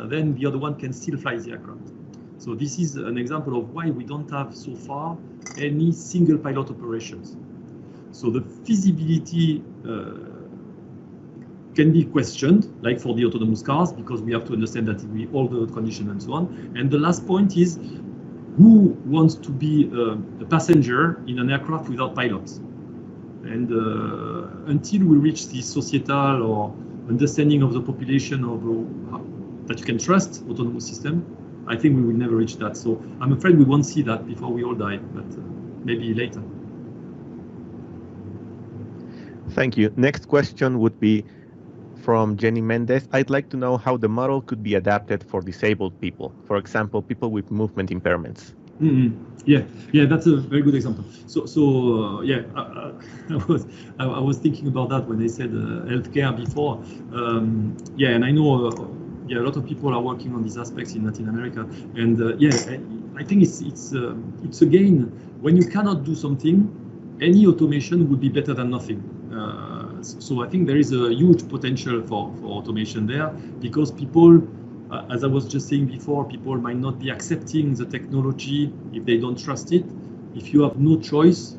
then the other one can still fly the aircraft. So this is an example of why we don't have so far any single pilot operations. So the feasibility can be questioned, like for the autonomous cars, because we have to understand that we all the conditions and so on. And the last point is, who wants to be a passenger in an aircraft without pilots? And until we reach this societal or understanding of the population of that you can trust autonomous system, I think we will never reach that. So I'm afraid we won't see that before we all die, but maybe later. Thank you. Next question would be from Jenny Mendez. I'd like to know how the model could be adapted for disabled people, for example, people with movement impairments. Yeah, that's a very good example. So yeah, I was thinking about that when they said healthcare before. Yeah, and I know a lot of people are working on these aspects in Latin America, and I think it's again, when you cannot do something, any automation would be better than nothing. So I think there is a huge potential for automation there, because people, as I was just saying before, people might not be accepting the technology if they don't trust it. If you have no choice,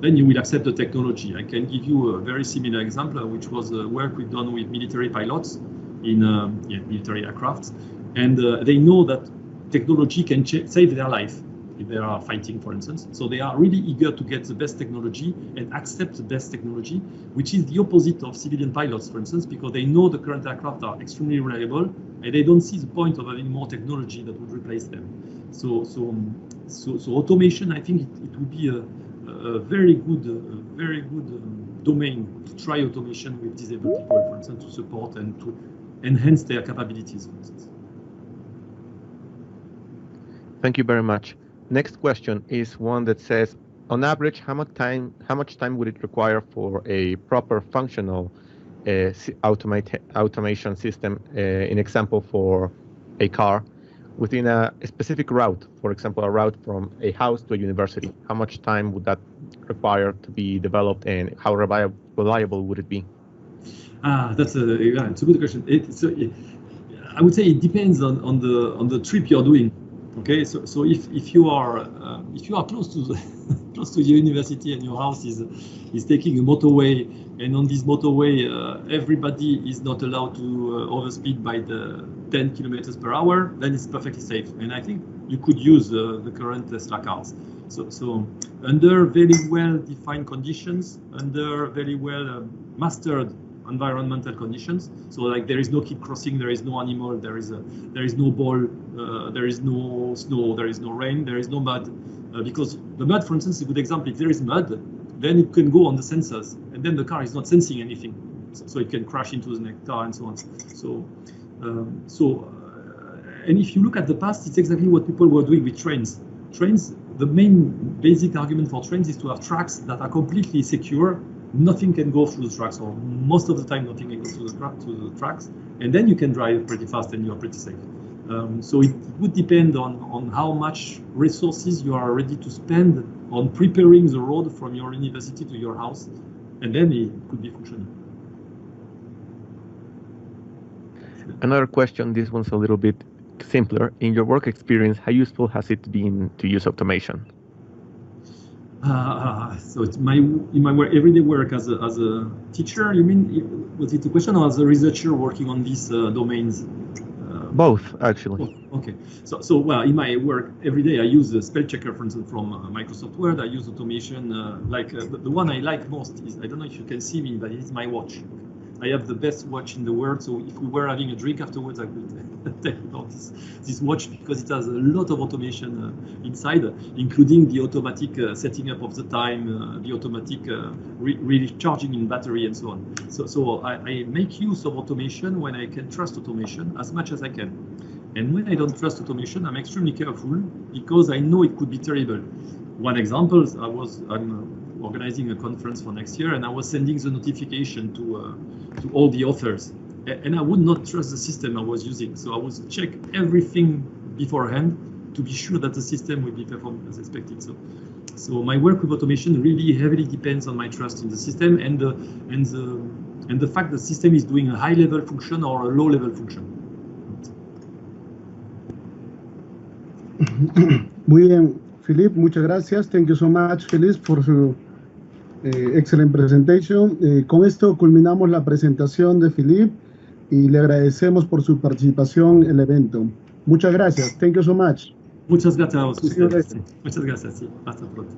then you will accept the technology. I can give you a very similar example, which was work we've done with military pilots in military aircrafts, and they know that technology can save their life if they are fighting, for instance. So they are really eager to get the best technology and accept the best technology, which is the opposite of civilian pilots, for instance, because they know the current aircraft are extremely reliable and they don't see the point of having more technology that would replace them. So automation, I think it would be a very good domain to try automation with disabled people, for instance, to support and to enhance their capabilities, for instance. Thank you very much. Next question is one that says, on average, how much time would it require for a proper functional automation system, in example for a car, within a specific route, for example, a route from a house to a university? How much time would that require to be developed, and how reliable would it be? It's a good question. I would say it depends on the trip you're doing. Okay, so if you are close to the university and your house is taking a motorway, and on this motorway everybody is not allowed to overspeed by the 10 kilometers per hour, then it's perfectly safe. And I think you could use the current Tesla cars. So under very well defined conditions, under very well mastered environmental conditions. So like there is no kid crossing, there is no animal, there is no ball, there is no snow, there is no rain, there is no mud. Because the mud, for instance, is a good example. If there is mud, then it can go on the sensors, and then the car is not sensing anything, so it can crash into the next car and so on. And if you look at the past, it's exactly what people were doing with trains. Trains, the main basic argument for trains is to have tracks that are completely secure. Nothing can go through the tracks, or most of the time nothing can go through the tracks, and then you can drive pretty fast and you're pretty safe. So it would depend on how much resources you are ready to spend on preparing the road from your university to your house, and then it could be functional. Another question, this one's a little bit simpler. In your work experience, how useful has it been to use automation? So it's in my everyday work as a teacher, you mean, was it a question, or as a researcher working on these domains? Both, actually. Oh, okay. So well, in my work every day, I use a spell checker, for instance, from Microsoft Word. I use automation. The one I like most is, I don't know if you can see me, but it's my watch. I have the best watch in the world. So if we were having a drink afterwards, I would tell you about this watch, because it has a lot of automation inside, including the automatic setting up of the time, the automatic recharging in battery, and so on. So I make use of automation when I can trust automation as much as I can. And when I don't trust automation, I'm extremely careful, because I know it could be terrible. One example, I'm organizing a conference for next year, and I was sending the notification to all the authors, and I would not trust the system I was using. So I would check everything beforehand to be sure that the system will be performed as expected. So my work with automation really heavily depends on my trust in the system and the fact that the system is doing a high-level function or a low-level function. Muy bien, Philippe, muchas gracias. Thank you so much, Philippe, for your excellent presentation. Con esto culminamos la presentación de Philippe y le agradecemos por su participación en el evento. Muchas gracias. Thank you so much. Muchas gracias a ustedes. Muchas gracias. Sí. Hasta pronto.